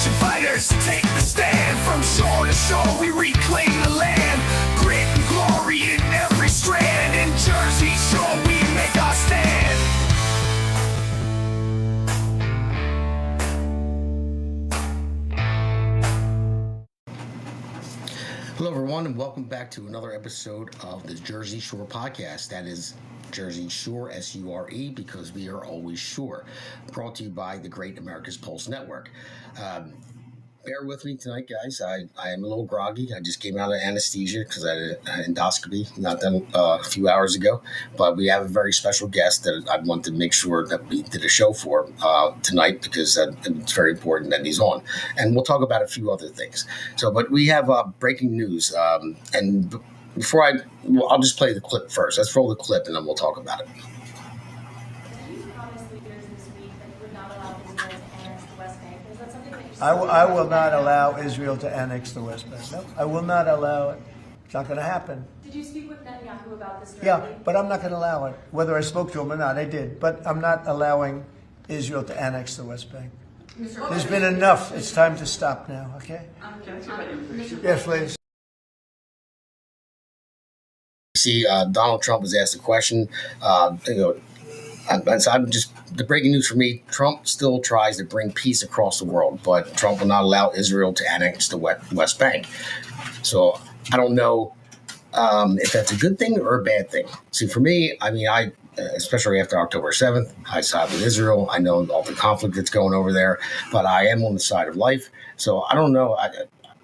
Freedom fighters take the stand. From shore to shore we reclaim the land. Grit and glory in every strand. In Jersey Shore we make our stand. Hello everyone and welcome back to another episode of the Jersey Shore podcast. That is Jersey Shore, S-U-R-E, because we are always sure. Brought to you by the Great America's Pulse Network. Bear with me tonight, guys. I am a little groggy. I just came out of anesthesia because I had an endoscopy not done a few hours ago. But we have a very special guest that I want to make sure that we did a show for tonight because it's very important that he's on. And we'll talk about a few other things. But we have breaking news. And before I'll just play the clip first. Let's roll the clip and then we'll talk about it. I will not allow Israel to annex the West Bank. No, I will not allow it. It's not going to happen. Did you speak with Netanyahu about this directly? Yeah, but I'm not going to allow it. Whether I spoke to him or not, I did. But I'm not allowing Israel to annex the West Bank. There's been enough. It's time to stop now, okay? Yes, please. See, Donald Trump was asked a question. The breaking news for me, Trump still tries to bring peace across the world, but Trump will not allow Israel to annex the West Bank. So I don't know if that's a good thing or a bad thing. See, for me, I especially after October 7th, I side with Israel. I know all the conflict that's going over there, but I am on the side of life. So I don't know.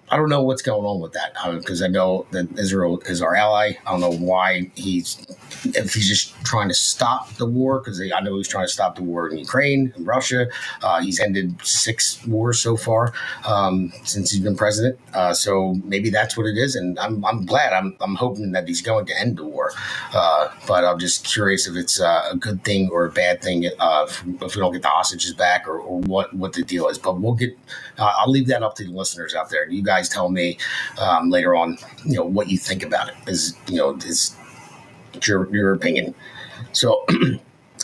I don't know what's going on with that because I know that Israel is our ally. I don't know why if he's just trying to stop the war, because I know he's trying to stop the war in Ukraine and Russia. He's ended 6 wars so far since he's been president. So maybe that's what it is, and I'm glad. I'm hoping that he's going to end the war. But I'm just curious if it's a good thing or a bad thing if we don't get the hostages back or what the deal is. But I'll leave that up to the listeners out there. You guys tell me later on, what you think about it. Is your opinion. So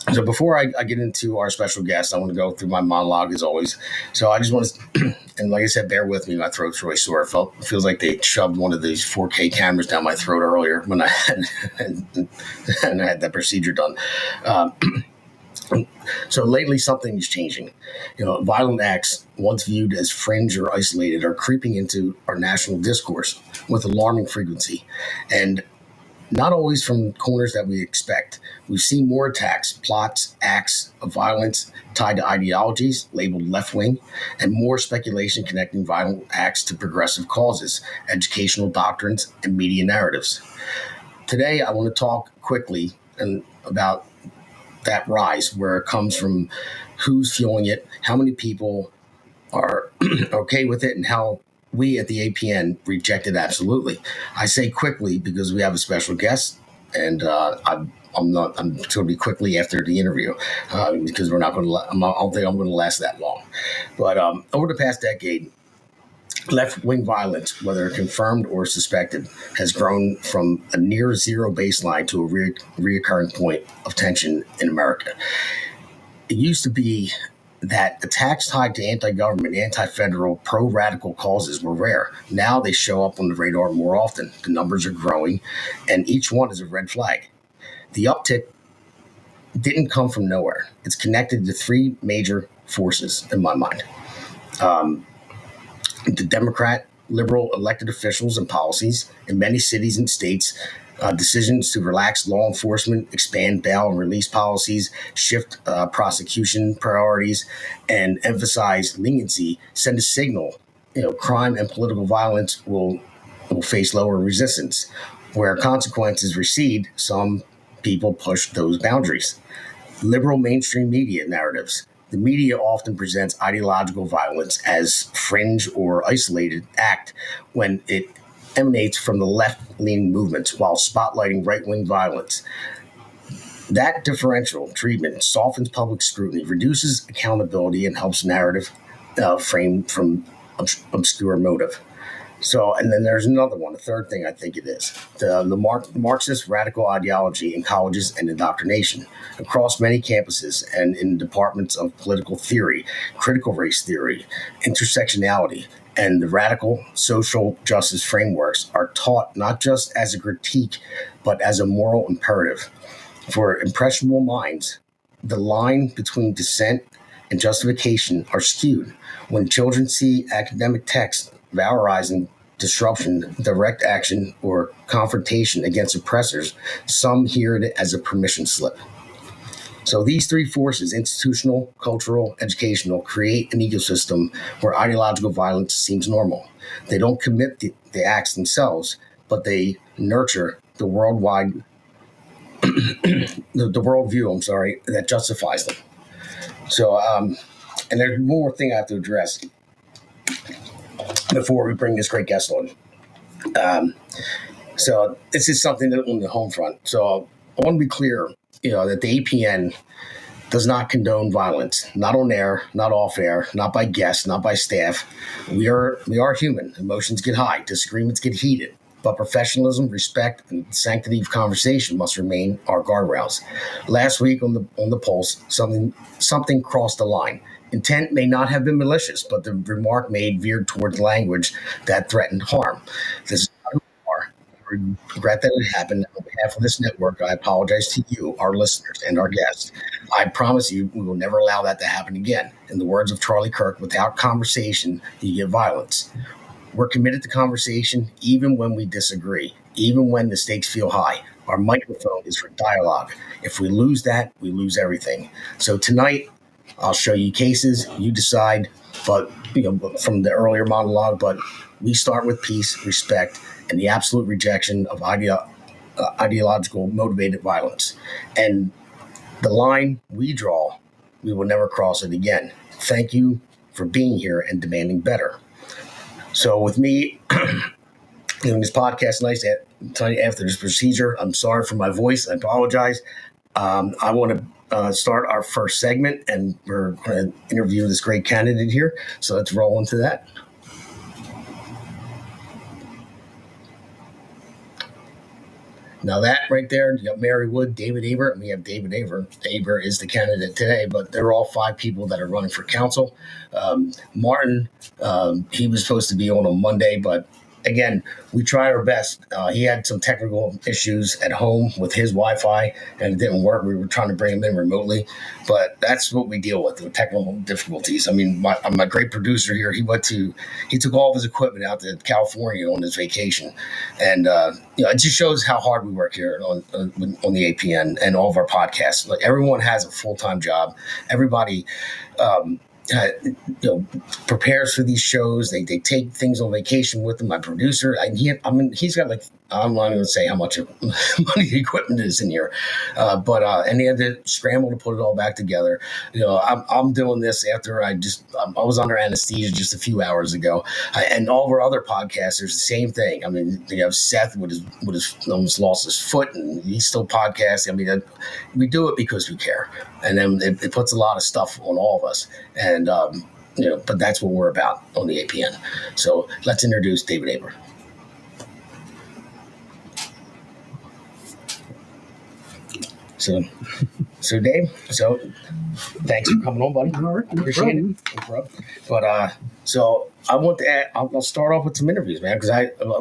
before I get into our special guest, I want to go through my monologue as always. So I just want to, and like I said, bear with me. My throat's really sore. It feels like they shoved one of these 4K cameras down my throat earlier when I had that procedure done. So lately, something is changing. Violent acts, once viewed as fringe or isolated, are creeping into our national discourse with alarming frequency, and not always from corners that we expect. We've seen more attacks, plots, acts of violence tied to ideologies labeled left-wing, and more speculation connecting violent acts to progressive causes, educational doctrines, and media narratives. Today, I want to talk quickly about that rise, where it comes from, who's fueling it, how many people are okay with it, and how we at the APN reject it absolutely. I say quickly because we have a special guest, and I'm going to be quickly after the interview because we're not going to. I don't think I'm going to last that long. But over the past decade, left-wing violence, whether confirmed or suspected, has grown from a near zero baseline to a reoccurring point of tension in America. It used to be that attacks tied to anti-government, anti-federal, pro-radical causes were rare. Now they show up on the radar more often. The numbers are growing, and each one is a red flag. The uptick didn't come from nowhere. It's connected to 3 major forces in my mind. The Democrat, liberal elected officials and policies in many cities and states, decisions to relax law enforcement, expand bail and release policies, shift prosecution priorities, and emphasize leniency send a signal. Crime and political violence will face lower resistance. Where consequences recede, some people push those boundaries. Liberal mainstream media narratives. The media often presents ideological violence as fringe or isolated act when it emanates from the left-leaning movements while spotlighting right-wing violence. That differential treatment softens public scrutiny, reduces accountability, and helps narrative framed from obscure motive. So, and then there's another one, the third thing I think it is the Marxist radical ideology in colleges and indoctrination across many campuses and in departments of political theory, critical race theory, intersectionality, and the radical social justice frameworks are taught not just as a critique, but as a moral imperative. For impressionable minds, the line between dissent and justification are skewed. When children see academic texts valorizing disruption, direct action, or confrontation against oppressors, some hear it as a permission slip. So these three forces, institutional, cultural, educational, create an ecosystem where ideological violence seems normal. They don't commit the acts themselves, but they nurture the worldwide the worldview, that justifies them. So, and there's one more thing I have to address before we bring this great guest on. So this is something that on the home front. So I want to be clear, that the APN does not condone violence, not on air, not off air, not by guests, not by staff. We are human. Emotions get high, disagreements get heated. But professionalism, respect, and sanctity of conversation must remain our guardrails. Last week on the Pulse, something crossed the line. Intent may not have been malicious, but the remark made veered towards language that threatened harm. This is not who we are. I regret that it happened. On behalf of this network, I apologize to you, our listeners, and our guests. I promise you we will never allow that to happen again. In the words of Charlie Kirk, without conversation, you get violence. We're committed to conversation even when we disagree, even when the stakes feel high. Our microphone is for dialogue. If we lose that, we lose everything. So tonight, I'll show you cases. You decide, but from the earlier monologue. But we start with peace, respect, and the absolute rejection of ideological motivated violence. And the line we draw, we will never cross it again. Thank you for being here and demanding better. So with me doing this podcast tonight after this procedure, I'm sorry for my voice. I apologize. I want to start our first segment, and we're going to interview this great candidate here. So let's roll into that. Now that right there, you got Mary Wood, David Aber, and we have David Aber. Aber is the candidate today, but they're all five people that are running for council. Martin, he was supposed to be on Monday, but again, we try our best. He had some technical issues at home with his Wi-Fi, and it didn't work. We were trying to bring him in remotely, but that's what we deal with technical difficulties. I mean, my great producer here, he took all of his equipment out to California on his vacation, and it just shows how hard we work here on the APN and all of our podcasts. Like, everyone has a full-time job. Everybody prepares for these shows. They take things on vacation with them. My producer, he's got I'm not going to say how much money the equipment is in here, and he had to scramble to put it all back together. I'm doing this after I was under anesthesia just a few hours ago, and all of our other podcasters, the same thing. I mean, you have Seth would have almost lost his foot, and he's still podcasting. I mean, we do it because we care, and then it puts a lot of stuff on all of us, and but that's what we're about on the APN. So let's introduce David Aber. So Dave, thanks for coming on, buddy. All right, Appreciate it. No problem. But so I want to add, I'll start off with some interviews, man,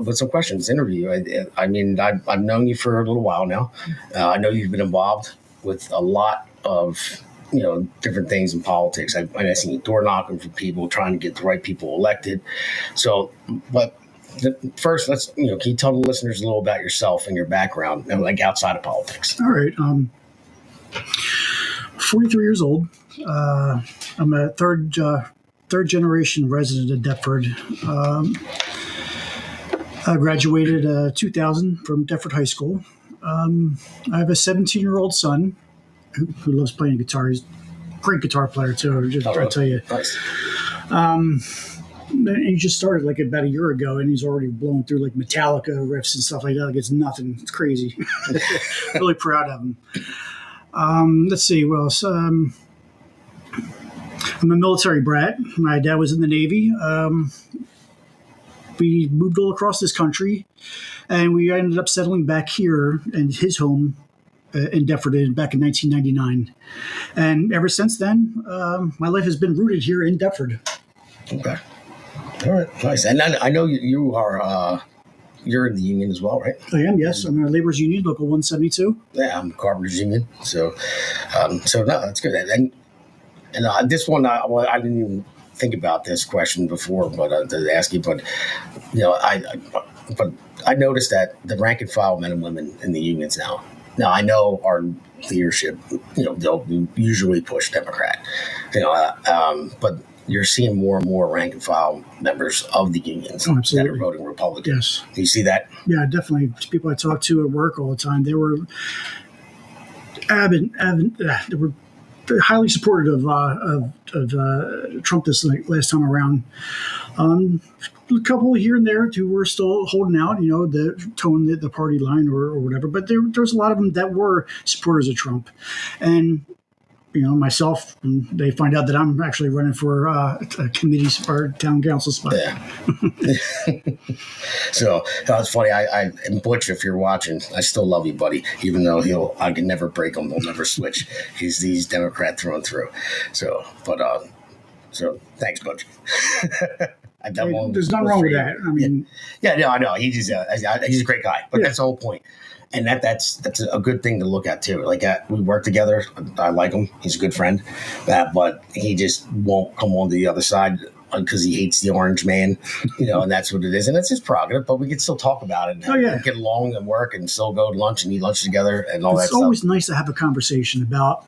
with some questions. Interview. I've known you for a little while now. I know you've been involved with a lot of different things in politics. I've seen you door knocking for people, trying to get the right people elected. So, but first, let's can you tell the listeners a little about yourself and your background, like outside of politics? All right. 43 years old. I'm a third generation resident of Deptford. I graduated 2000 from Deptford High School. I have a 17-year-old son who loves playing guitar. He's a great guitar player too. I'll tell you. Nice. And he just started like about a year ago, and he's already blown through like Metallica riffs and stuff like that. Like, it's nothing. It's crazy. Really proud of him. Let's see what else. I'm a military brat. My dad was in the Navy. we moved all across this country, and we ended up settling back here in his home in Deptford back in 1999. And ever since then, my life has been rooted here in Deptford. Okay. All right. Nice. And I know you are. You're in the union as well, right? I am, yes. I'm in a laborers union, local 172. Yeah, I'm carpenters union. So no, that's good. And this one, I didn't even think about this question before, but to ask you, but I noticed that the rank and file men and women in the unions now. Now I know our leadership, they'll usually push Democrat, but you're seeing more and more rank and file members of the unions that are voting Republican. Yes. Do you see that? Yeah, definitely. People I talk to at work all the time, they were they were highly supportive of Trump this last time around. A couple here and there who were still holding out, the towing the party line or whatever. But there's a lot of them that were supporters of Trump, and myself, and they find out that I'm actually running for a committee or town council spot. Yeah. So it's funny. And Butch, if you're watching, I still love you, buddy. Even though I can never break him. He'll never switch. He's Democrat through and through. So thanks, Butch. There's nothing wrong with that. I mean, I know. He's a great guy, but that's the whole point. And that's a good thing to look at too. Like we work together. I like him. He's a good friend, but he just won't come on to the other side because he hates the orange man, and that's what it is. And it's his prerogative, but we can still talk about it and get along and work and still go to lunch and eat lunch together and all that stuff. It's always nice to have a conversation about,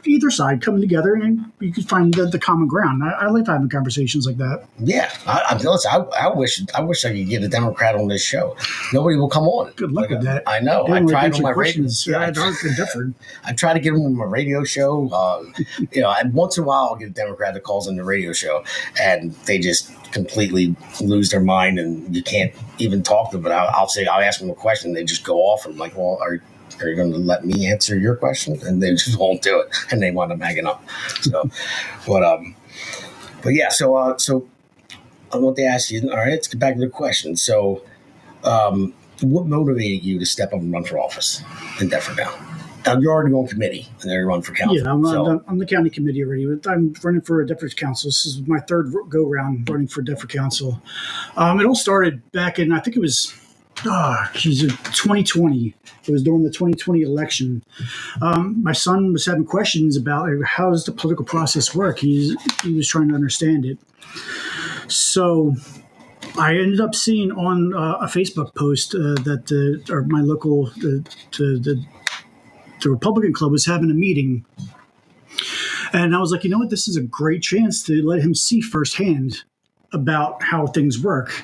either side coming together and you can find the common ground. I like having conversations like that. Yeah. I wish I could get a Democrat on this show. Nobody will come on. Good luck with that. I know. I tried on my radio. I try to get them on my radio show. Once in a while I'll get a Democrat that calls in the radio show and they just completely lose their mind and you can't even talk to them. But I'll ask them a question. They just go off and I'm like, well, are you going to let me answer your question? And they just won't do it. And they wind up hanging up. So, but yeah, so I want to ask you, all right, let's get back to the question. So, what motivated you to step up and run for office in Deptford now? You're already on committee and then you run for council. Yeah, I'm the county committee already. I'm running for a Deptford council. This is my third go round running for Deptford council. It all started back in, I think it was, 2020. It was during the 2020 election. My son was having questions about how does the political process work. He was trying to understand it. So I ended up seeing on a Facebook post that my local the Republican Club was having a meeting, and I was like, this is a great chance to let him see firsthand about how things work.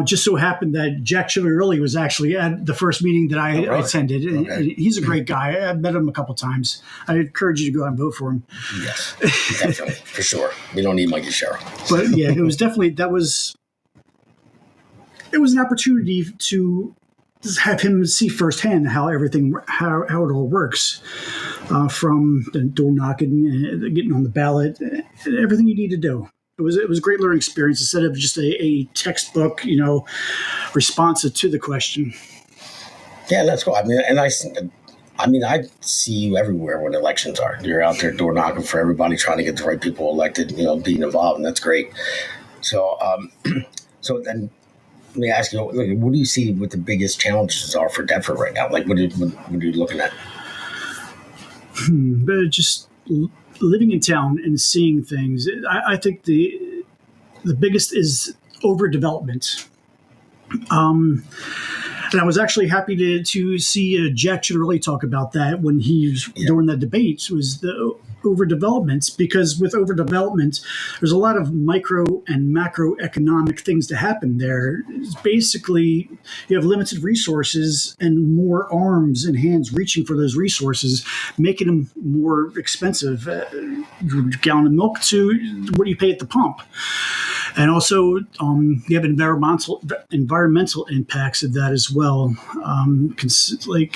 Just so happened that Jack Chivarelli was actually at the first meeting that I attended. Okay. He's a great guy. I've met him a couple times. I encourage you to go out and vote for him. Yes, definitely, for sure. We don't need Mikey Sherrill. But yeah, it was definitely, it was an opportunity to have him see firsthand how everything, how it all works, from the door knocking, getting on the ballot, everything you need to do. It was a great learning experience instead of just a textbook, responsive to the question. Yeah, that's cool. I see you everywhere when elections are. You're out there door knocking for everybody, trying to get the right people elected, being involved, and that's great. So, so then let me ask you, what do you see what the biggest challenges are for Deptford right now? Like, what are you looking at? Just living in town and seeing things. I think the biggest is overdevelopment. And I was actually happy to see Jack Chivarelli talk about that when he was during the debate, was the overdevelopment, because with overdevelopment, there's a lot of micro and macroeconomic things to happen there. It's basically, you have limited resources and more arms and hands reaching for those resources, making them more expensive. A gallon of milk to what you pay at the pump. And also, you have environmental impacts of that as well, like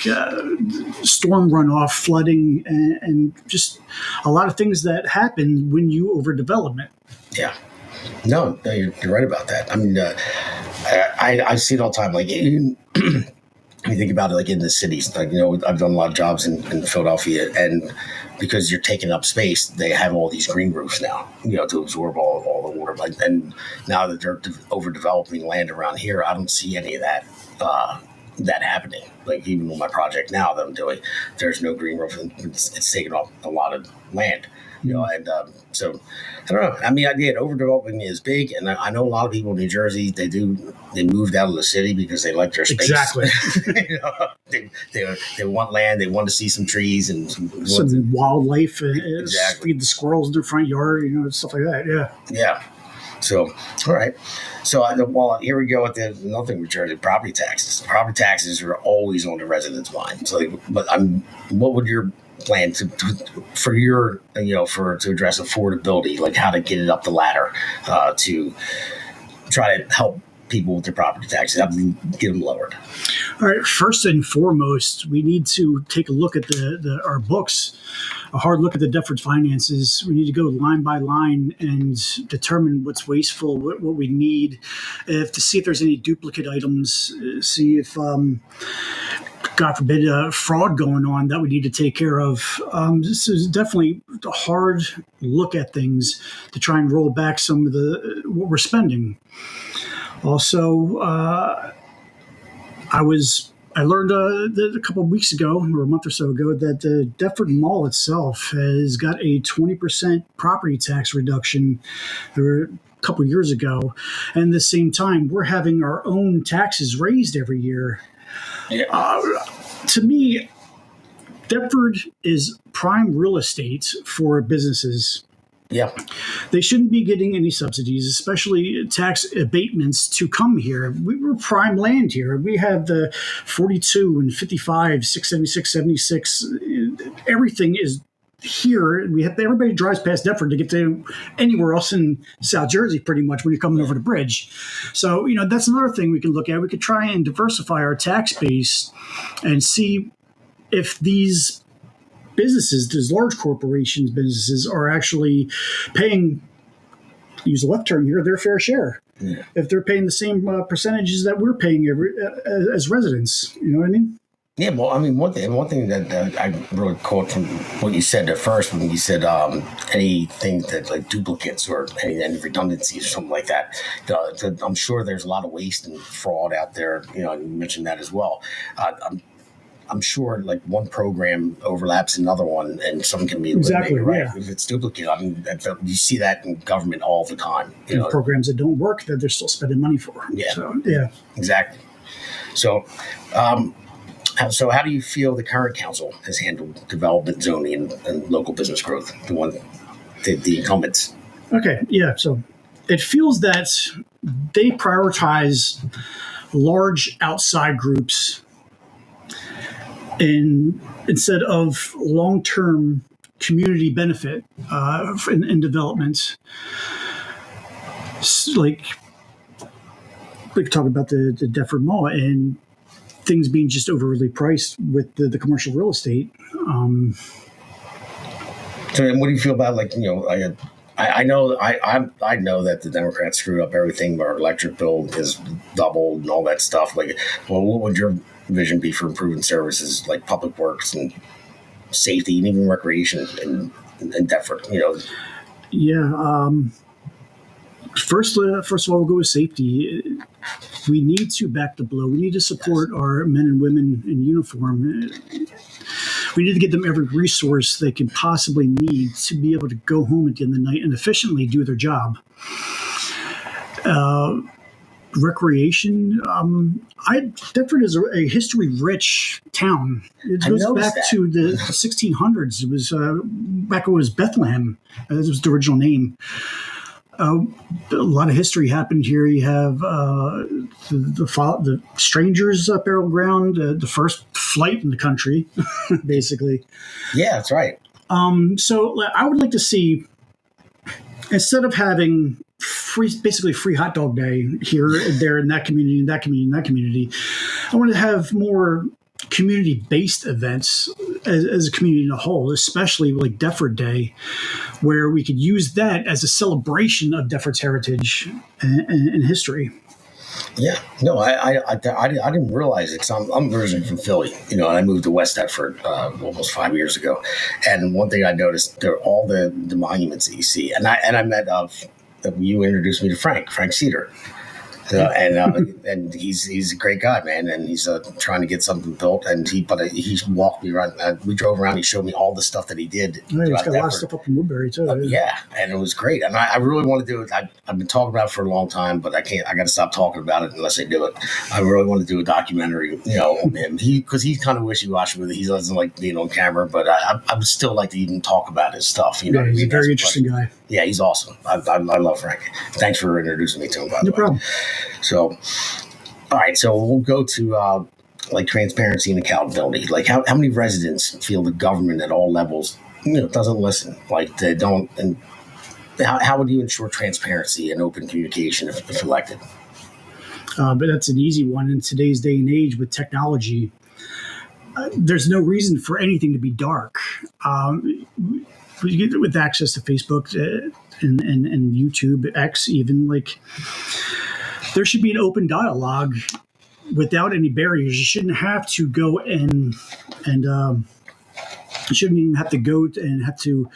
storm runoff, flooding, and just a lot of things that happen when you overdevelop it. Yeah. No, you're right about that. I mean, I see it all the time. Like you think about it, like in the cities, like, I've done a lot of jobs in Philadelphia, and because you're taking up space, they have all these green roofs now, to absorb all the water. Like, and now that they're overdeveloping land around here, I don't see any of that that happening. Like even with my project now that I'm doing, there's no green roof, and it's taking up a lot of land. And so I don't know. I mean, overdeveloping is big, and I know a lot of people in New Jersey. They moved out of the city because they like their space. Exactly. They want land. They want to see some trees and some wildlife. Exactly. Feed the squirrels in their front yard. Stuff like that. Yeah. Yeah. So, all right. So, here we go with another thing with Jersey: property taxes. Property taxes are always on the residents' mind. So, what would your plan to address affordability, like how to get it up the ladder to try to help people with their property taxes, how to get them lowered? All right. First and foremost, we need to take a look at our books, a hard look at the Deptford finances. We need to go line by line and determine what's wasteful, what we need, to see if there's any duplicate items, see if God forbid, fraud going on that we need to take care of. This is definitely a hard look at things to try and roll back some of what we're spending. Also, I learned a couple of weeks ago, or a month or so ago, that the Deptford Mall itself has got a 20% property tax reduction a couple of years ago. And at the same time, we're having our own taxes raised every year. Yeah. To me, Deptford is prime real estate for businesses. Yeah. They shouldn't be getting any subsidies, especially tax abatements, to come here. We're prime land here. We have the 42 and 55, 676, 76. Everything is here. Everybody drives past Deptford to get to anywhere else in South Jersey, pretty much, when you're coming over the bridge. So, that's another thing we can look at. We could try and diversify our tax base and see if these businesses, these large corporations businesses, are actually paying, use a left turn here, their fair share. Yeah. If they're paying the same percentages that we're paying as residents. You know what I mean? Yeah, well, I mean, one thing that I really caught from what you said at first, when you said anything that like duplicates or any redundancies or something like that, I'm sure there's a lot of waste and fraud out there. You mentioned that as well. I'm sure like one program overlaps another one, and some can be eliminated, exactly, right? Yeah. If it's duplicate, I mean, you see that in government all the time. Programs that don't work that they're still spending money for. Yeah, so, yeah, exactly. So, so how do you feel the current council has handled development, zoning, and local business growth? The incumbents. Okay, yeah. So it feels that they prioritize large outside groups instead of long-term community benefit in development. Like talk about the Deptford Mall and things being just overly priced with the commercial real estate. So, what do you feel about I know that the Democrats screwed up everything. Our electric bill is doubled and all that stuff. What would your vision be for improving services like public works and safety and even recreation in Deptford? Yeah. First of all, we'll go with safety. We need to back the blow. We need to support our men and women in uniform. We need to give them every resource they can possibly need to be able to go home at the end of the night and efficiently do their job. Recreation. Deptford is a history-rich town. It goes back to the 1600s. It was back when it was Bethlehem. That was the original name. A lot of history happened here. You have the Strangers Burial Ground, the first flight in the country, basically. Yeah, that's right. So I would like to see, instead of having basically free hot dog day here, there, in that community, in that community, in that community, I want to have more community-based events as a community in a whole, especially like Deptford Day, where we could use that as a celebration of Deptford's heritage and history. Yeah, no, I didn't realize it because I'm originally from Philly, and I moved to West Deptford almost 5 years ago. And one thing I noticed, there are all the monuments that you see, and I met you introduced me to Frank Cedar. And he's a great guy, man, and he's trying to get something built. And he walked me around. We drove around. He showed me all the stuff that he did. Yeah, he's got a lot of stuff up in Woodbury too. Yeah, and it was great. And I really want to do it. I've been talking about it for a long time, but I can't. I got to stop talking about it unless I do it. I really want to do a documentary, on him. Because he's kind of wishy-washy with it. He doesn't like being on camera, but I would still like to even talk about his stuff. Yeah, he's a very interesting guy. Yeah, he's awesome. I love Frank. Thanks for introducing me to him, by the way. No problem. So, all right. So we'll go to transparency and accountability. Like how many residents feel the government at all levels, doesn't listen? Like they don't. And how would you ensure transparency and open communication if elected? But that's an easy one in today's day and age with technology. There's no reason for anything to be dark. With access to Facebook and YouTube, X, even there should be an open dialogue without any barriers. You shouldn't have to go and you shouldn't even have to go and have to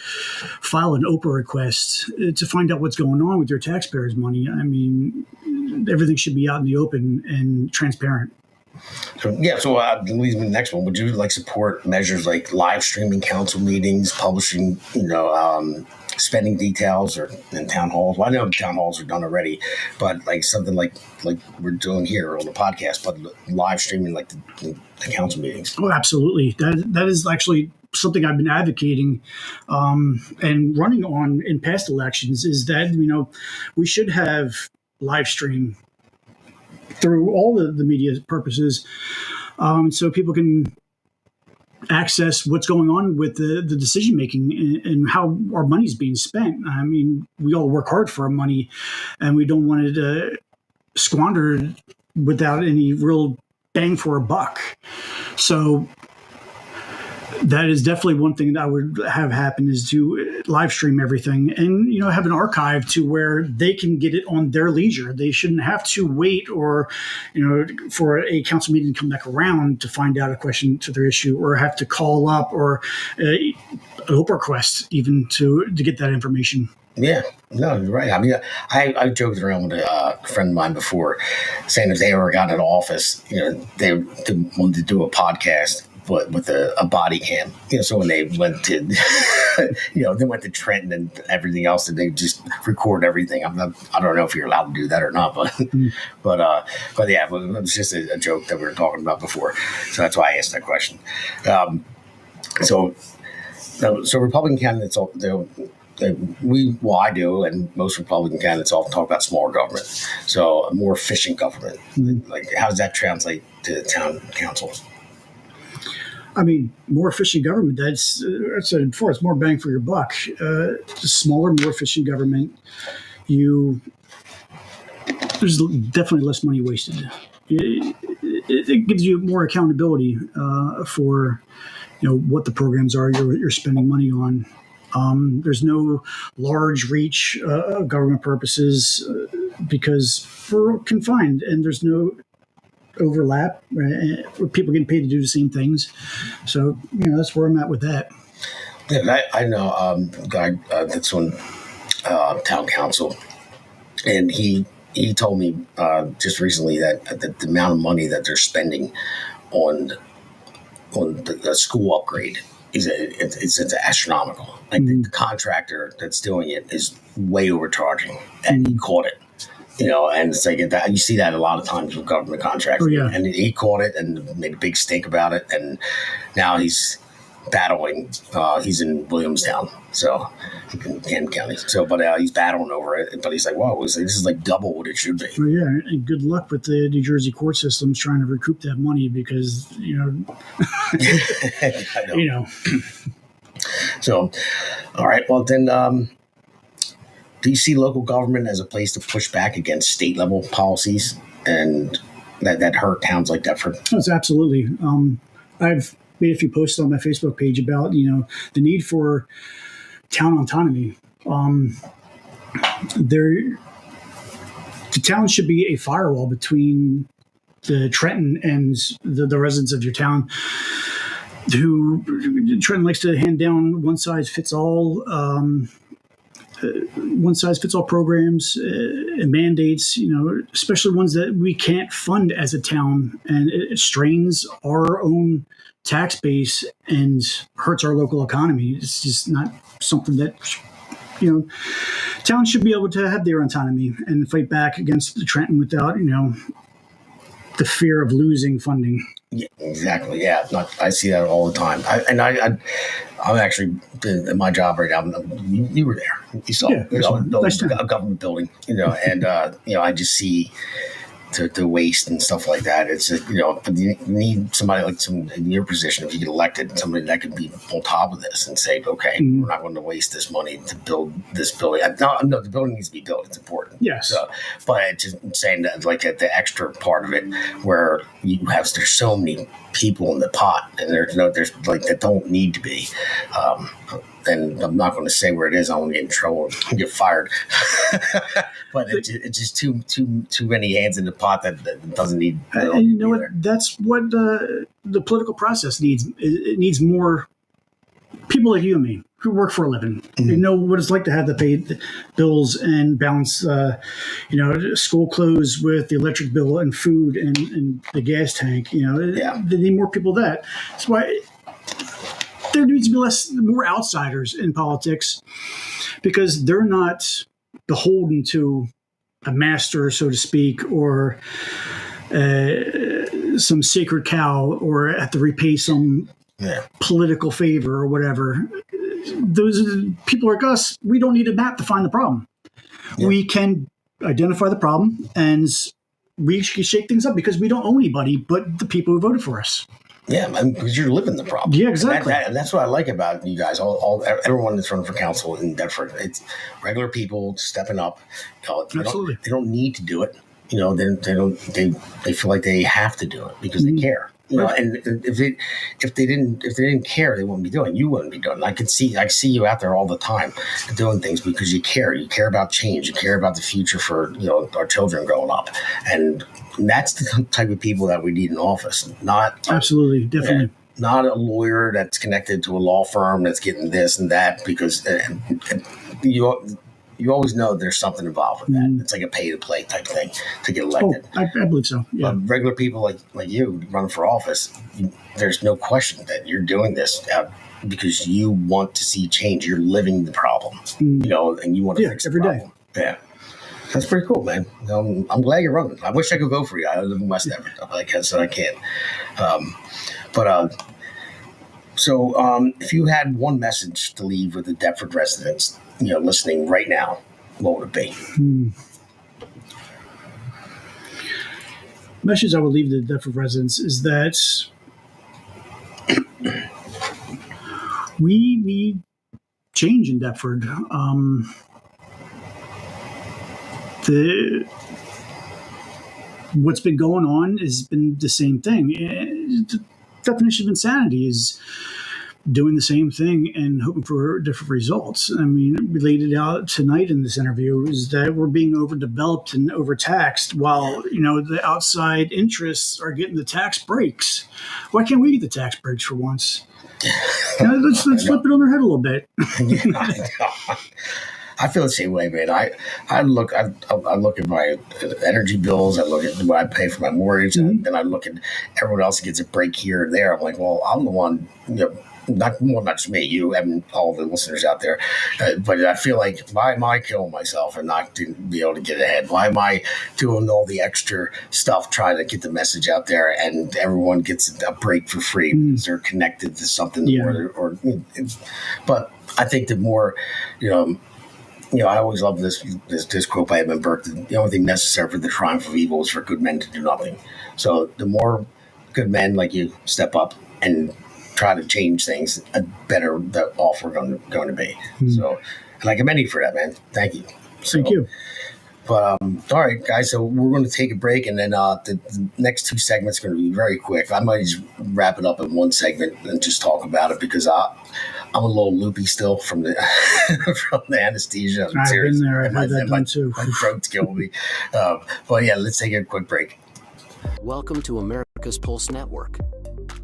file an Oprah request to find out what's going on with your taxpayers' money. I mean, everything should be out in the open and transparent. So that leads me to the next one. Would you support measures like live streaming council meetings, publishing, spending details in town halls? Well, I know town halls are done already, but something like we're doing here on the podcast, but live streaming the council meetings. Oh, absolutely. That is actually something I've been advocating and running on in past elections. Is that we should have live stream through all the media purposes, so people can access what's going on with the decision making and how our money's being spent. I mean, we all work hard for our money, and we don't want it squandered without any real bang for a buck. So that is definitely one thing that I would have happen, is to live stream everything and, have an archive to where they can get it on their leisure. They shouldn't have to wait or, for a council meeting to come back around to find out a question to their issue, or have to call up or an Oprah request even to get that information. Yeah, no, you're right. I mean, I joked around with a friend of mine before, saying if they ever got into office, they wanted to do a podcast, but with a body cam. So when they went to, they went to Trenton and everything else, and they just record everything. I don't know if you're allowed to do that or not, but but yeah, it was just a joke that we were talking about before. So that's why I asked that question. So Republican candidates, I do, and most Republican candidates all talk about smaller government. So a more efficient government. How does that translate to town councils? I mean, more efficient government, that's I said before, it's more bang for your buck. Smaller, more efficient government, there's definitely less money wasted. It gives you more accountability for what the programs are you're spending money on. There's no large reach government purposes because we're confined, and there's no overlap where people getting paid to do the same things. So that's where I'm at with that. Yeah, I know a guy that's on town council, and he told me just recently that the amount of money that they're spending on the school upgrade it's astronomical. The contractor that's doing it is way overcharging, and he caught it. And it's that you see that a lot of times with government contracts. Oh, yeah. And he caught it and made a big stink about it. And now he's battling. He's in Williamstown, so in Camden County. So, but he's battling over it. But he's like, "Whoa, this is double what it should be." Well, yeah, and good luck with the New Jersey court systems trying to recoup that money because So, all right. Well, then. Do you see local government as a place to push back against state level policies and that hurt towns like Deptford? Yes, absolutely. I've made a few posts on my Facebook page about the need for town autonomy. The town should be a firewall between the Trenton and the residents of your town. Who Trenton likes to hand down one size fits all programs and mandates, especially ones that we can't fund as a town, and it strains our own tax base and hurts our local economy. It's just not something that towns should be able to have their autonomy and fight back against the Trenton without the fear of losing funding. Yeah, exactly. Yeah, I see that all the time. I'm actually in my job right now. You were there. You saw a government building, and I just see the waste and stuff like that. It's but you need somebody like in your position, if you get elected, somebody that can be on top of this and say, okay, we're not going to waste this money to build this building. No, the building needs to be built. It's important. Yes. But it's just saying that like the extra part of it where there's so many people in the pot and there's like that don't need to be. And I'm not going to say where it is. I won't get in trouble and get fired. But it's just too many hands in the pot that doesn't need. And you know what? That's what the political process needs. It needs more people like you and me who work for a living. Mm-hmm. You know what it's like to have to pay the bills and balance, school clothes with the electric bill and food and the gas tank. They need more people. That's why. There needs to be more outsiders in politics because they're not beholden to a master, so to speak, or some sacred cow, or have to repay some political favor or whatever. Those people like us, we don't need a map to find the problem. Yeah. We can identify the problem and we can shake things up because we don't owe anybody but the people who voted for us. Yeah, because you're living the problem. Yeah, exactly. And that's what I like about you guys. Everyone that's running for council in Deptford, it's regular people stepping up. Absolutely, they don't need to do it. They feel like they have to do it because they care. And if they didn't care, they wouldn't be doing it. You wouldn't be doing it. I see you out there all the time doing things because you care. You care about change. You care about the future for our children growing up, and that's the type of people that we need in office. Not absolutely, definitely. Not a lawyer that's connected to a law firm that's getting this and that because you always know there's something involved with that. Mm. It's like a pay-to-play type thing to get elected. Oh, I believe so, yeah. But regular people like you running for office, there's no question that you're doing this because you want to see change. You're living the problem, and you want to fix the problem. Day. Yeah. That's pretty cool, man. I'm glad you're running. I wish I could vote for you. I live in West Everett. I can't. So if you had one message to leave with the Deptford residents, listening right now, what would it be? Message I would leave the Deptford residents is that we need change in Deptford. What's been going on has been the same thing. The definition of insanity is doing the same thing and hoping for different results. I mean, related out tonight in this interview is that we're being overdeveloped and overtaxed while, the outside interests are getting the tax breaks. Why can't we get the tax breaks for once? Let's flip it on their head a little bit. I feel the same way, man. I look at my energy bills. I look at what I pay for my mortgage, and then I look at everyone else that gets a break here and there. I'm like, well, I'm the one, not just me, you and all the listeners out there. But I feel like, why am I killing myself and not to be able to get ahead? Why am I doing all the extra stuff trying to get the message out there and everyone gets a break for free because they're connected to something? Yeah. But I think the more, I always love this quote by Edmund Burke: the only thing necessary for the triumph of evil is for good men to do nothing. So the more good men like you step up and try to change things, the better the off we're going to be. Mm-hmm. So, and I commend you for that, man. Thank you. Thank you. But all right, guys. So we're going to take a break, and then the next two segments are going to be very quick. I might just wrap it up in one segment and just talk about it because I'm a little loopy still from the from the anesthesia. I've been there. I've had that done too. My throat's killing me. But yeah, let's take a quick break. Welcome to America's Pulse Network.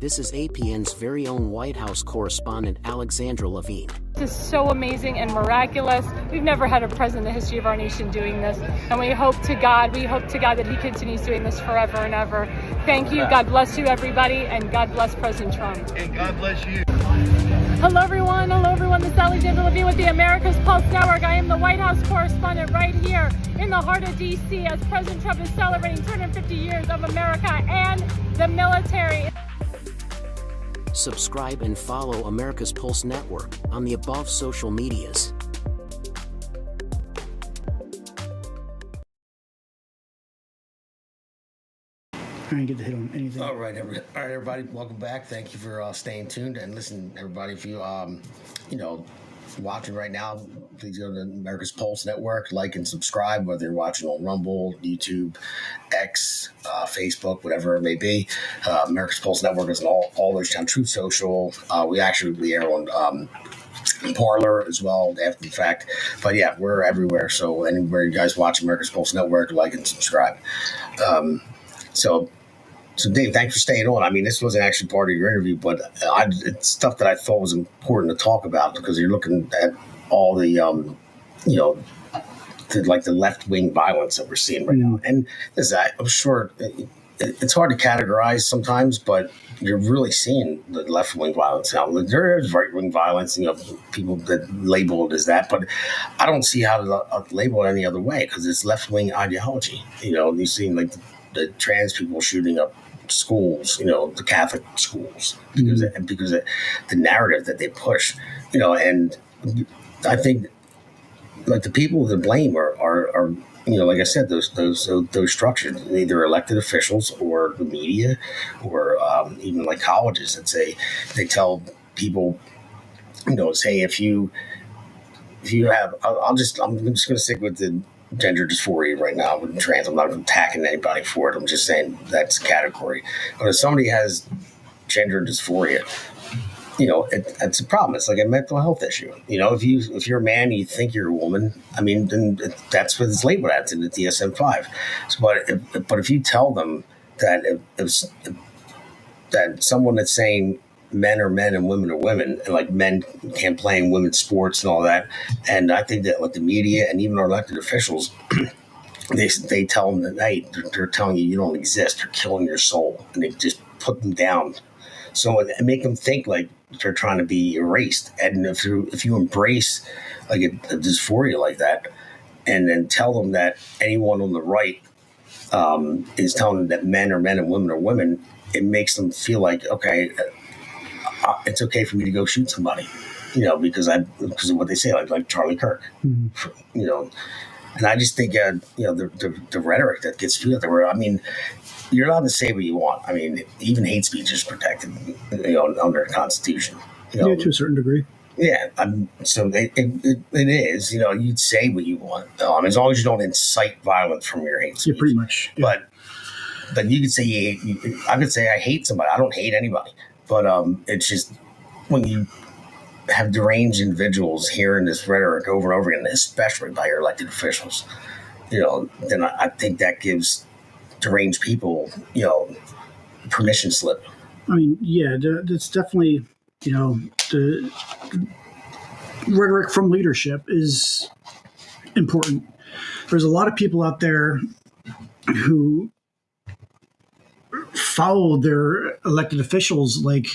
This is APN's very own White House correspondent, Alexandra Levine. This is so amazing and miraculous. We've never had a president in the history of our nation doing this. And we hope to God that he continues doing this forever and ever. Thank you. God bless you, everybody. And God bless President Trump. And God bless you. Hello, everyone. This is Alexandra Levine with the America's Pulse Network. I am the White House correspondent right here in the heart of D.C. as President Trump is celebrating 250 years of America and the military. Subscribe and follow America's Pulse Network on the above social medias. I didn't get to hit on anything. All right, everybody, welcome back. Thank you for staying tuned. And listen, everybody, if you watching right now, please go to America's Pulse Network, like and subscribe, whether you're watching on Rumble, YouTube, X, Facebook, whatever it may be. America's Pulse Network is on all those channels, Truth Social. We air on Parler as well after the fact. But yeah, we're everywhere. So anywhere you guys watch America's Pulse Network, like and subscribe. So Dave, thanks for staying on. I mean, this wasn't actually part of your interview, but it's stuff that I thought was important to talk about because you're looking at all the, the left-wing violence that we're seeing right now. And I'm sure it's hard to categorize sometimes, but you're really seeing the left-wing violence now. There is right-wing violence, people that label it as that, but I don't see how to label it any other way because it's left-wing ideology. You've seen like the trans people shooting up schools, the Catholic schools, because of the narrative that they push, and I think like the people to blame are like I said, those structures, either elected officials or the media or even like colleges that say they tell people, say if you have, I'm just going to stick with the gender dysphoria right now with trans. I'm not attacking anybody for it. I'm just saying that's a category. But if somebody has gender dysphoria, it's a problem. It's like a mental health issue. If you're a man and you think you're a woman, I mean, then that's what it's labeled as in the DSM-5. But if you tell them that that someone that's saying men are men and women are women, and like men can't play in women's sports and all that. And I think that like the media and even our elected officials, they tell them that, hey, they're telling you don't exist. They're killing your soul, and they just put them down. So and make them think like they're trying to be erased. And if you embrace like a dysphoria like that, and then tell them that anyone on the right is telling them that men are men and women are women, it makes them feel like, okay, it's okay for me to go shoot somebody, because of what they say, like Charlie Kirk, and I just think, the rhetoric that gets through out there, I mean, you're allowed to say what you want. I mean, even hate speech is protected, under the Constitution. Yeah, to a certain degree. Yeah, so it is, you'd say what you want, as long as you don't incite violence from your hate speech. Yeah, pretty much. Yeah. But you could say, I could say I hate somebody. I don't hate anybody. But it's just when you have deranged individuals hearing this rhetoric over and over again, especially by your elected officials, then I think that gives deranged people, permission slip. I mean, yeah, that's definitely, the rhetoric from leadership is important. There's a lot of people out there who follow their elected officials like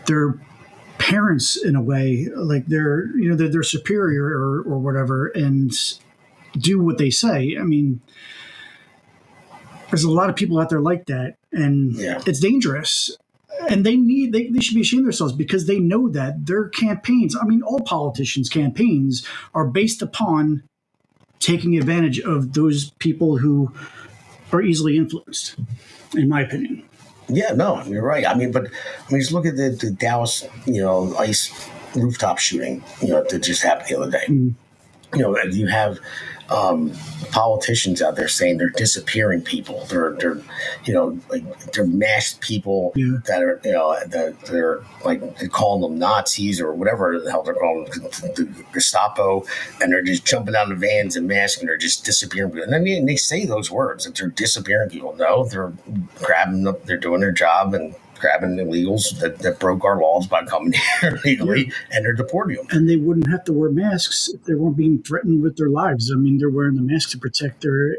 their parents in a way, like they're superior or whatever, and do what they say. I mean, there's a lot of people out there like that, and It's dangerous. And they should be ashamed of themselves because they know that their campaigns, I mean, all politicians' campaigns are based upon taking advantage of those people who are easily influenced, in my opinion. Yeah, no, you're right. I mean, just look at the Dallas, ICE rooftop shooting, that just happened the other day. You have politicians out there saying they're disappearing people. They're they're masked people that are they're like calling them Nazis or whatever the hell they're calling them, the Gestapo, and they're just jumping out of the vans and masking. They're just disappearing people. And I mean, they say those words that they're disappearing people. No, they're grabbing them. They're doing their job and grabbing illegals that broke our laws by coming here illegally, and they're deporting them. And they wouldn't have to wear masks if they weren't being threatened with their lives. I mean, they're wearing the mask to protect their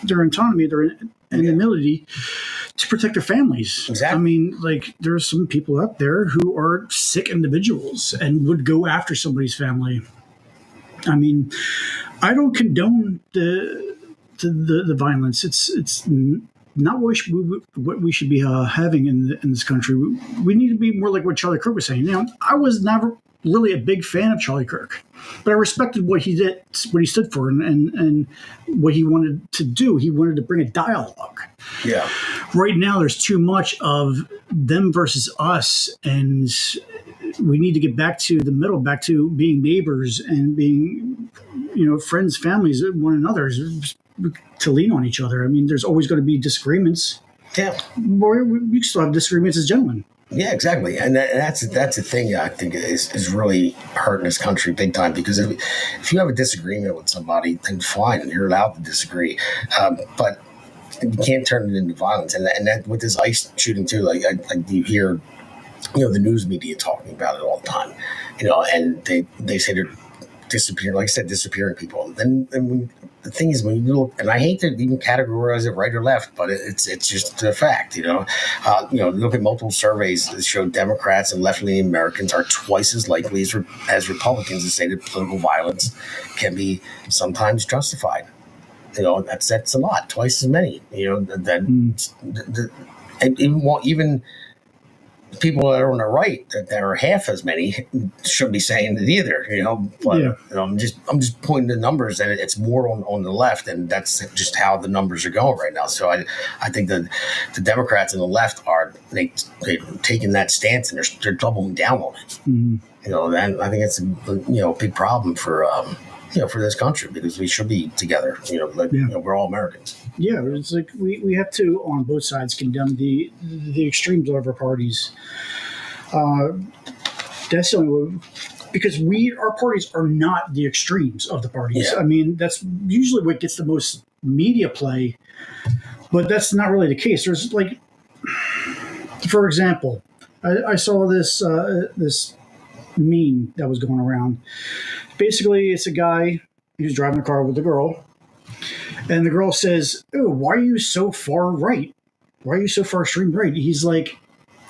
autonomy, their anonymity, to protect their families. Exactly. I mean, like, there are some people out there who are sick individuals and would go after somebody's family. I mean, I don't condone the violence. It's not what we should be having in this country. We need to be more like what Charlie Kirk was saying. I was never really a big fan of Charlie Kirk, but I respected what he did, what he stood for, and what he wanted to do. He wanted to bring a dialogue. Yeah. Right now, there's too much of them versus us, and we need to get back to the middle, back to being neighbors and being, friends, families, one another, to lean on each other. I mean, there's always going to be disagreements. Yeah. We still have disagreements as gentlemen. Yeah, exactly. And that's a thing I think is really hurting this country big time, because if you have a disagreement with somebody, then fine, you're allowed to disagree. But you can't turn it into violence. And that with this ICE shooting too, like you hear, the news media talking about it all the time, and they say they're disappearing, like I said, disappearing people. Then when the thing is, when you look, and I hate to even categorize it right or left, but it's just a fact, look at multiple surveys that show Democrats and left-leaning Americans are twice as likely as Republicans to say that political violence can be sometimes justified. That's a lot, twice as many, even people that are on the right that are half as many shouldn't be saying it either, But I'm just pointing to numbers, and it's more on the left, and that's just how the numbers are going right now. So I think that the Democrats and the left they're taking that stance, and they're doubling down on it. Mm-hmm. And I think it's a big problem for this country, because we should be together. We're all Americans. Yeah, it's like we have to, on both sides, condemn the extremes of our parties. That's the only way, because our parties are not the extremes of the parties. Yeah. I mean, that's usually what gets the most media play, but that's not really the case. There's for example, I saw this meme that was going around. Basically, it's a guy who's driving a car with a girl, and the girl says, "Oh, why are you so far right? Why are you so far extreme right?" He's like,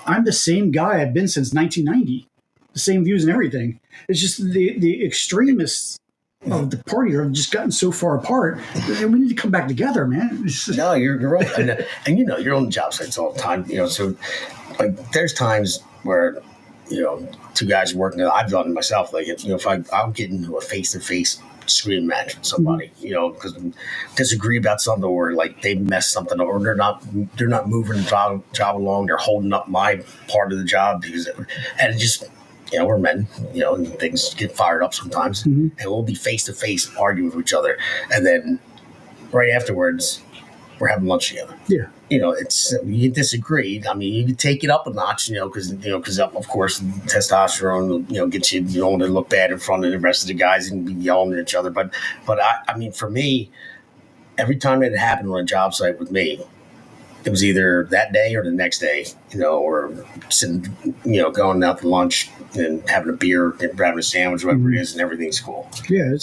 "I'm the same guy I've been since 1990. The same views and everything. It's just the extremists of the party have just gotten so far apart. We need to come back together, man." No, you're right, and you're on the job sites all the time. So like there's times where two guys working. I've done it myself. Like if I'll get into a face-to-face screen match with somebody, because disagree about something, or like they messed something up, or they're not moving the job along. They're holding up my part of the job and it just. We're men, and things get fired up sometimes, and we'll be face-to-face arguing with each other. And then right afterwards, we're having lunch together. Yeah. It's, you disagree. I mean, you can take it up a notch, because of course, testosterone, gets you, you don't want to look bad in front of the rest of the guys and be yelling at each other. But I mean, for me, every time it happened on a job site with me, it was either that day or the next day, or sitting, going out to lunch and having a beer, grabbing a sandwich, whatever it is, and everything's cool. Yeah,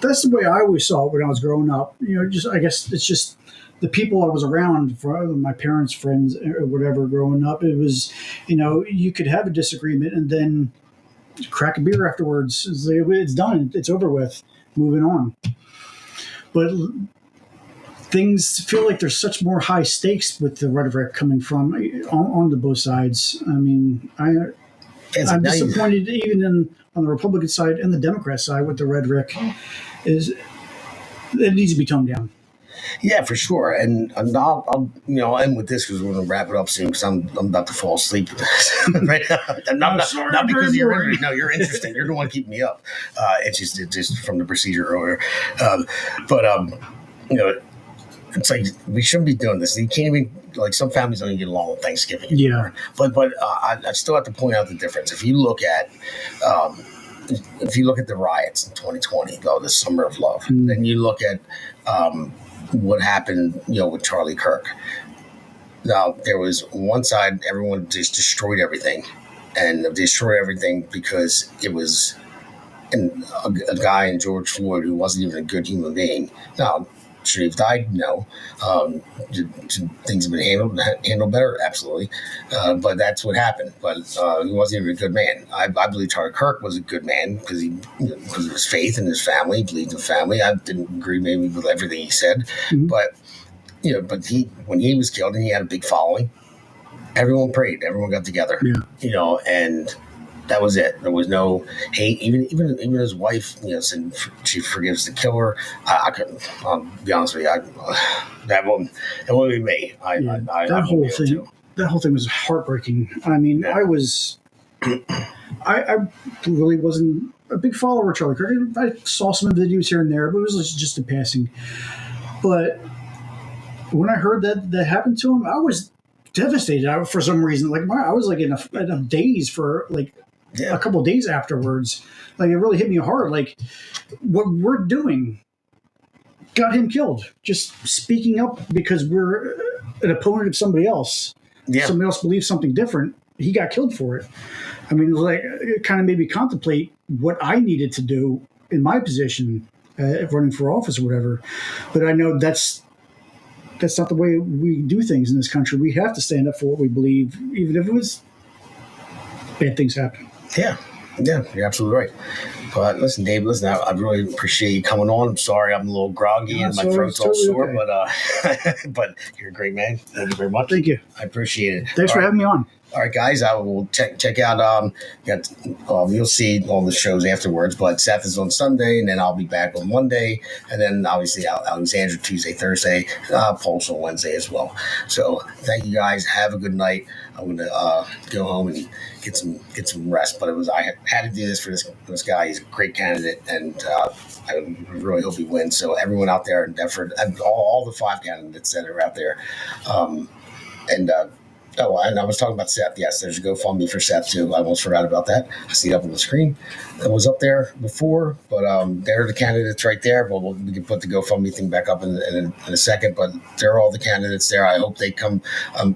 that's the way I always saw it when I was growing up. I guess it's just the people I was around, for my parents' friends or whatever, growing up. It was, you could have a disagreement and then crack a beer afterwards. It's done. It's over with. Moving on. But things feel like there's such more high stakes with the rhetoric coming from on the both sides. I mean, I'm disappointed even on the Republican side and the Democrat side with the rhetoric. It needs to be toned down. Yeah, for sure. And I'll end with this because we're going to wrap it up soon because I'm about to fall asleep right now. Not because you're interesting. No, you're interesting. You're the one keeping me up. It's just from the procedure earlier. It's like we shouldn't be doing this. You can't even some families don't even get along with Thanksgiving anymore. Yeah. But I still have to point out the difference. If you look at the riots in 2020, the Summer of Love, and you look at what happened, with Charlie Kirk. Now, there was one side, everyone just destroyed everything. And they destroyed everything because it was a guy in George Floyd who wasn't even a good human being. Now, should he have died? No. Things have been handled better? Absolutely. But that's what happened. But he wasn't even a good man. I believe Charlie Kirk was a good man because of his faith in his family, believed in family. I didn't agree maybe with everything he said. Mm-hmm. But when he was killed and he had a big following, everyone prayed. Everyone got together. Yeah. And that was it. There was no hate. Even his wife, said she forgives the killer. I couldn't. I'll be honest with you. That won't be me. That whole thing was heartbreaking. I mean, I really wasn't a big follower of Charlie Kirk. I saw some videos here and there, but it was just in passing. But when I heard that happened to him, I was devastated. For some reason, I was in a daze for a couple of days afterwards. It really hit me hard. What we're doing got him killed. Just speaking up because we're an opponent of somebody else. Yeah. Somebody else believes something different. He got killed for it. I mean, it kind of made me contemplate what I needed to do in my position, running for office or whatever. But I know that's not the way we do things in this country. We have to stand up for what we believe, even if it was bad things happen. Yeah, you're absolutely right. But listen, Dave, I really appreciate you coming on. I'm sorry I'm a little groggy and my throat's all sore, okay. But you're a great man. Thank you very much. Thank you. I appreciate it. Thanks for having me on. All right, guys, I will check out. You'll see all the shows afterwards, but Seth is on Sunday, and then I'll be back on Monday, and then obviously Alexandra Tuesday, Thursday, Pulse on Wednesday as well. So thank you guys. Have a good night. I'm gonna go home and get some rest. But I had to do this for this guy. He's a great candidate, and I really hope he wins. So everyone out there in Deptford, all the 5 candidates that are out there, and I was talking about Seth. Yes, there's a GoFundMe for Seth too. I almost forgot about that. I see it up on the screen. It was up there before, but they're the candidates right there. But we can put the GoFundMe thing back up in a second. But they're all the candidates there. I hope they come.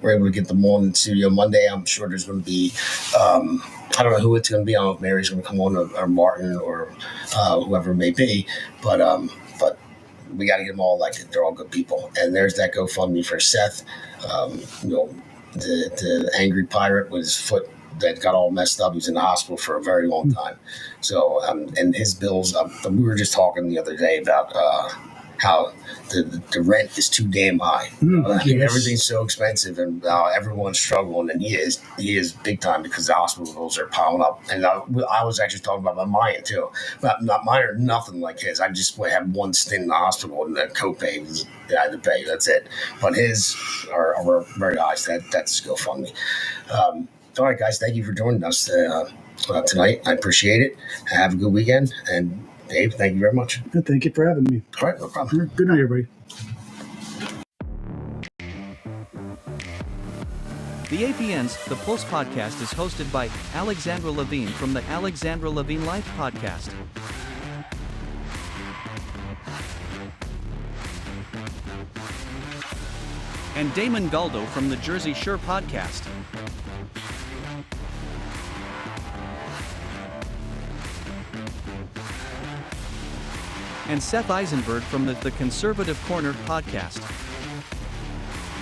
We're able to get them on in the studio Monday. I'm sure there's going to be. I don't know who it's going to be. I don't know if Mary's going to come on or Martin or whoever it may be. But we got to get them all elected. They're all good people. And there's that GoFundMe for Seth. The angry pirate with his foot that got all messed up. He was in the hospital for a very long time. So, and his bills, we were just talking the other day about how the rent is too damn high. Yes. Everything's so expensive, and everyone's struggling, and he is big time because the hospital bills are piling up. And I was actually talking about mine too. Not mine are nothing like his. I just had one stint in the hospital, and the copay was I had to pay. That's it. But his are very high. So that's GoFundMe. All right, guys. Thank you for joining us tonight. I appreciate it. Have a good weekend. And Dave, thank you very much. Thank you for having me. All right, no problem. Good night, everybody. The APN's The Pulse podcast is hosted by Alexandra Levine from the Alexandra Levine Life podcast. And Damon Galdo from the Jersey Shore podcast. And Seth Eisenberg from the Conservative Corner podcast.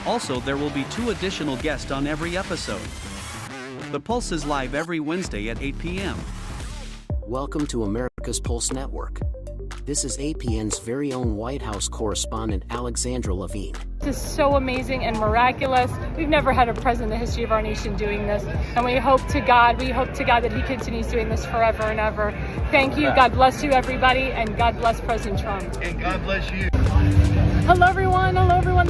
Also, there will be 2 additional guests on every episode. The Pulse is live every Wednesday at 8 p.m. Welcome to America's Pulse Network. This is APN's very own White House correspondent, Alexandra Levine. This is so amazing and miraculous. We've never had a president in the history of our nation doing this. And we hope to God that he continues doing this forever and ever. Thank you. God bless you, everybody. And God bless President Trump. And God bless you. Hello, everyone.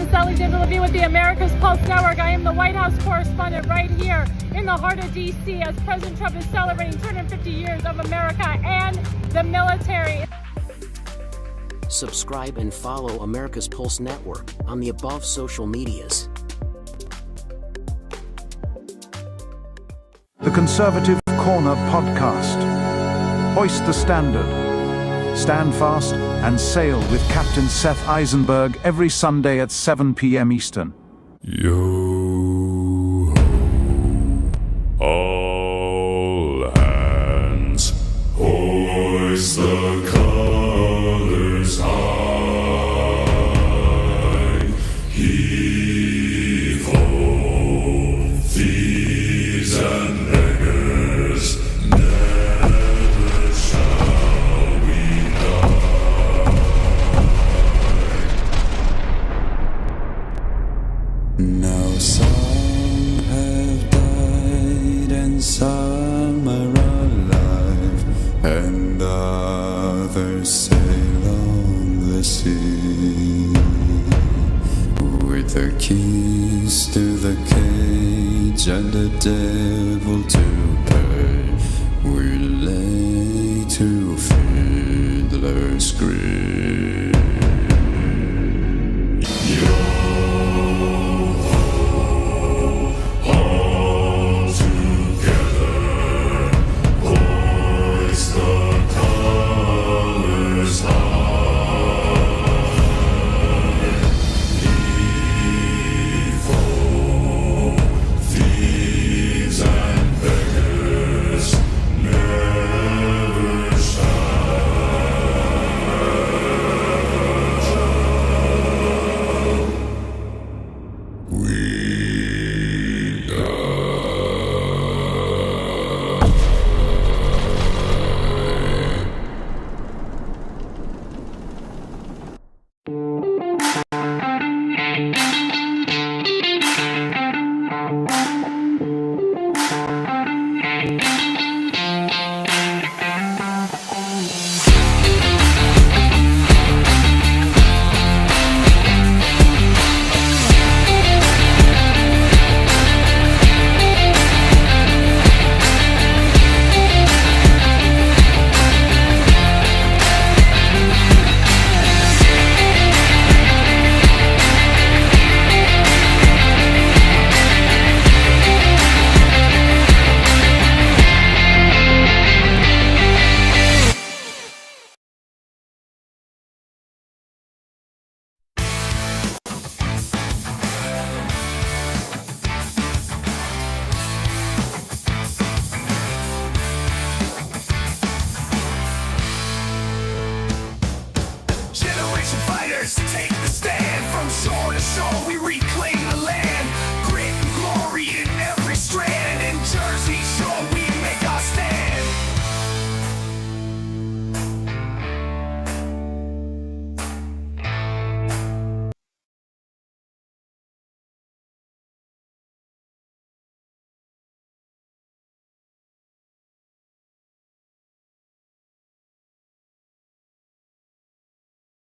is Sally Levy with the America's Pulse Network. I am the White House correspondent right here in the heart of D.C. as President Trump is celebrating 250 years of America and the military. Subscribe and follow America's Pulse Network on the above social medias. The Conservative Corner Podcast. Hoist the standard. Stand fast and sail with Captain Seth Eisenberg every Sunday at 7 p.m. Eastern. Yo, all hands, hoist the colors high. Heave ho, thieves and beggars, never shall we die. Now some have died and some are alive, and others sail on the sea with the keys to the cage and the devil to pay. We lay to fiddler's grave.